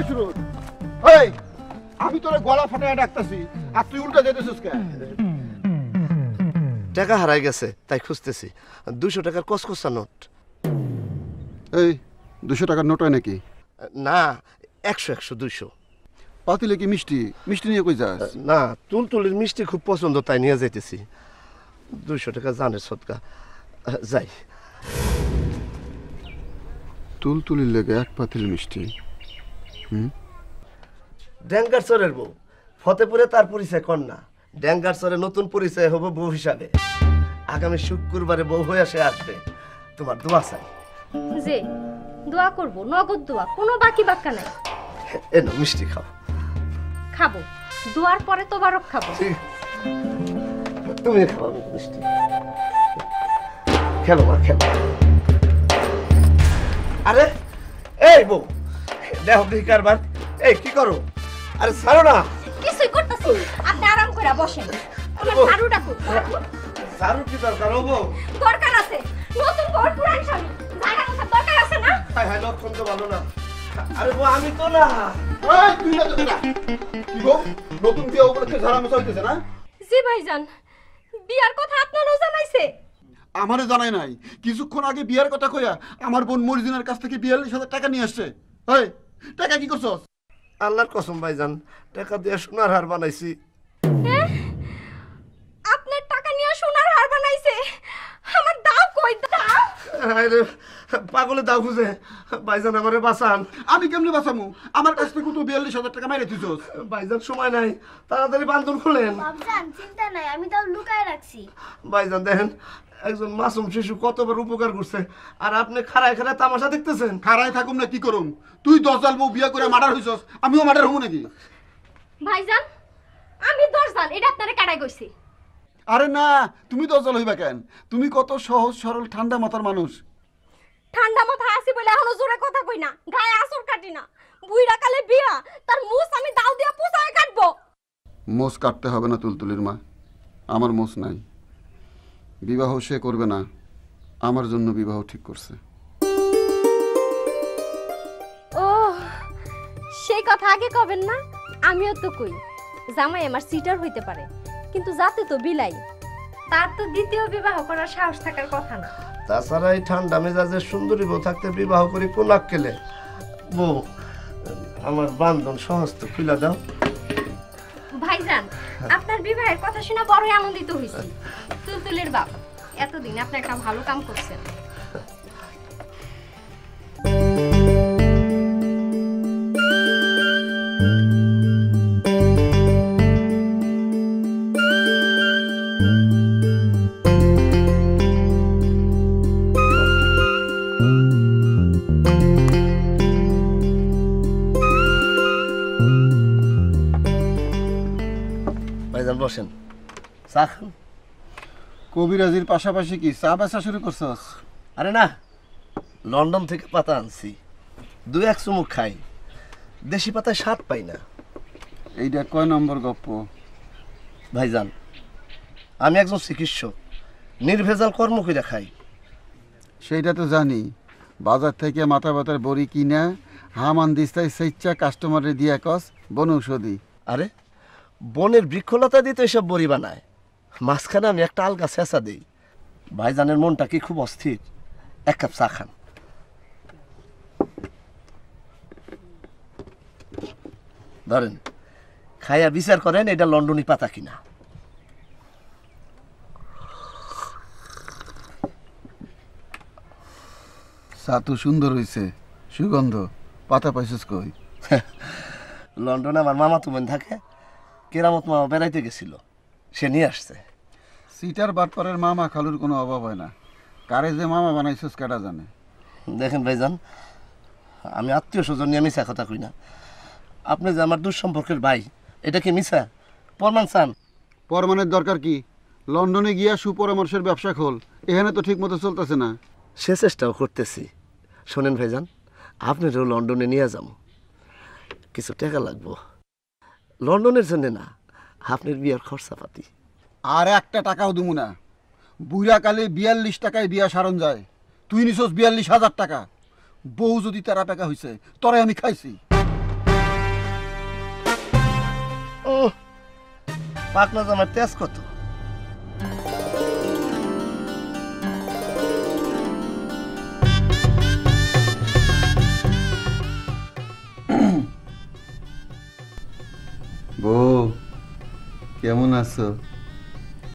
শুরু এই আমি তোরে গলা ফাটায় ডাকতাছি আর তুই উল্টা যেতেছিস কেন? টাকা হারাই গেছে তাই খুঁজতেছি। 200 টাকার কসকসা নোট। এই 200 টাকার নোট হয় নাকি? না, 100 200। পাতিলে কি মিষ্টি মিষ্টি নিয়ে কই যাস? না, তুলতুলির মিষ্টি খুব পছন্দ তাই নিয়ে যাইতেছি। 200 টাকা জানের সদকা। যাই। তুলতুলির লেগে এক পাতিল মিষ্টি। ড্যাঙ্গার চরের বউ ফতেপুরে তার পরিচয় কন্যা। ড্যাঙ্গার চরে নতুন পরিচয় হবে বউ হিসাবে। আগামী শুক্রবারে বউ হয়ে সে আসবে। তোমার দোয়া চাই। যে দোয়া করব, নগদ দোয়া, কোনো বাকি বাক্কা নাই। এনো মিষ্টি খাও। খাবো, দোয়ার পরে তোবারক খাবো। তুমি খাও মিষ্টি। খেলো মা খেলো। আরে এই বউ দেখো কি কারবার। এই কি করো? আরে ছাড়ো না। কিছুই করতেছি, আপনি আরাম করে বসেন। আমার ঝাড়ুটা কই? ঝাড়ু কি দরকার ও বউ? দরকার আছে, নতুন বর পুরান স্বামী, ঝাড়া মোছা দরকার আছে না? হায় হায়, লক্ষণ তো ভালো না। আরে বউ আমি তো না। এই তুই না তো না কি গো নতুন বিয়ে উপলক্ষে ঝাড়া মোছা হইতেছে না? জি ভাইজান, বিয়ার কথা আপনারও জানাইছে? আমারে জানাই নাই। কিছুক্ষণ আগে বিয়ার কথা কইয়া আমার বোন মরিজিনার কাছ থেকে 42,000 টাকা নিয়ে আসছে। এই টাকা কি করছস? আল্লাহর কসম ভাইজান, টাকা দিয়ে সোনার হার বানাইছি। আপনার টাকা নিয়ে সোনার হার বানাইছে? আমার দাও কই দাও? আরে পাগলে দাও খুঁজে। ভাইজান আমারে বাঁচান। আমি কেমনে বাঁচামু? আমার কাছ থেকে তো 42,000 টাকা মাইরে দিছস। ভাইজান সময় নাই, তাড়াতাড়ি বান্ধন খুলেন। বাবজান চিন্তা নাই, আমি তাও লুকায় রাখছি। ভাইজান দেখেন একজন মাসুম শিশু কতবার উপকার করছে, আর আপনি খাড়ায় খাড়ায় তামাশা দেখতেছেন। খাড়ায় থাকুম না কি করুম? তুই 10 জাল বউ বিয়া করে মার্ডার হইছস, আমিও মার্ডার হবো নাকি? ভাইজান আমি দরজাল, এটা আপনারে কাটাই কইছি। আরে না, তুমি 10 জাল হইবা কেন? তুমি কত সহজ সরল ঠান্ডা মাথার মানুষ। ঠান্ডা মাথা আছি বলে এখনো জোরে কথা কই না, গায়ে আসর কাটি না। বুইড়া কালে বিয়া, তার মুছ আমি দাও দিয়া পুষায় কাটবো। মোষ কাটতে হবে না তুলতুলির মা, আমার মোষ নাই। বিবাহ সে করবে না, আমার জন্য বিবাহ ঠিক করছে। ও সেই কথা আগে কবেন না? আমিও তো কই জামাই আমার সিটার হইতে পারে, কিন্তু যাতে তো বিলাই, তার তো দ্বিতীয় বিবাহ করার সাহস থাকার কথা না। তাছাড়া এই ঠান্ডা মেজাজের সুন্দরী বউ থাকতে বিবাহ করি কোন আক্কেলে? বউ আমার বান্ধন সমস্ত খুলে দাও। ভাইজান আপনার বিবাহের কথা শুনে বড়ই আনন্দিত হইছি। তুলতুলের বাপ, এতদিন আপনি একটা ভালো কাম করছেন। ভাইজান বসেন, চা খান। কবিরাজির পাশাপাশি কি চা বেচা শুরু করছস? আরে না, লন্ডন থেকে পাতা আনছি, 2-1 চুমুক খাই। দেশি পাতায় স্বাদ পাই না। এইটা কয় নম্বর গপ্প? ভাইজান আমি একজন চিকিৎসক, নির্ভেজাল কর্ম করে খাই। সেইটা তো জানি। বাজার থেকে মাথা ব্যথার বড়ি কিনা হামান দিস্তায় স্বেচ্ছা কাস্টমারে দিয়া কস বনৌষধি। আরে বনের বৃক্ষলতা দিয়ে তো এসব বড়ি বানায়। মাঝখানে আমি একটা আলগা চেঁচা দিই। ভাইজানের মনটা কি খুব অস্থির, 1 কাপ চা খান। ধরেন, খাইয়া বিচার করেন এটা লন্ডনী পাতা কিনা। চা তো সুন্দর হইছে, সুগন্ধ। পাতা পাইছিস কই? লন্ডনে আমার মামা তুমেন থাকে, কেরামত মামা বেড়াইতে গেছিল, সে নিয়ে আসছে। সিটার বাটপাড়ের মামা খালুর কোনো অভাব হয় না। কারে যে মামা বানাইছিস কেটা জানে। দেখেন ভাইজান, আমি আত্মীয় স্বজন নিয়ে মিশা কথা কই না। আপনি যে আমার দুঃসম্পর্কের ভাই, এটা কি মিশা প্রমাণ চান? পরমানের দরকার কি? লন্ডনে গিয়া সুপরামর্শের ব্যবসা খোল, এখানে তো ঠিক মতো চলতেছে না। সে চেষ্টাও করতেছি। শোনেন ভাইজান, আপনারও লন্ডনে নিয়ে যাবো, কিছু টাকা লাগবো। লন্ডনের জন্য না, আপনার বিয়ার খরচাপাতি। আর একটা টাকাও দিমু না। বুড়া কালে 42 টাকায় বিয়া সারণ যায়, তুই নিছস 42,000 টাকা। বউ যদি তেরা টাকা হইছে, তরে আমি খাইছি। পাকনা জামার তেজ কত? বউ কেমন আছো?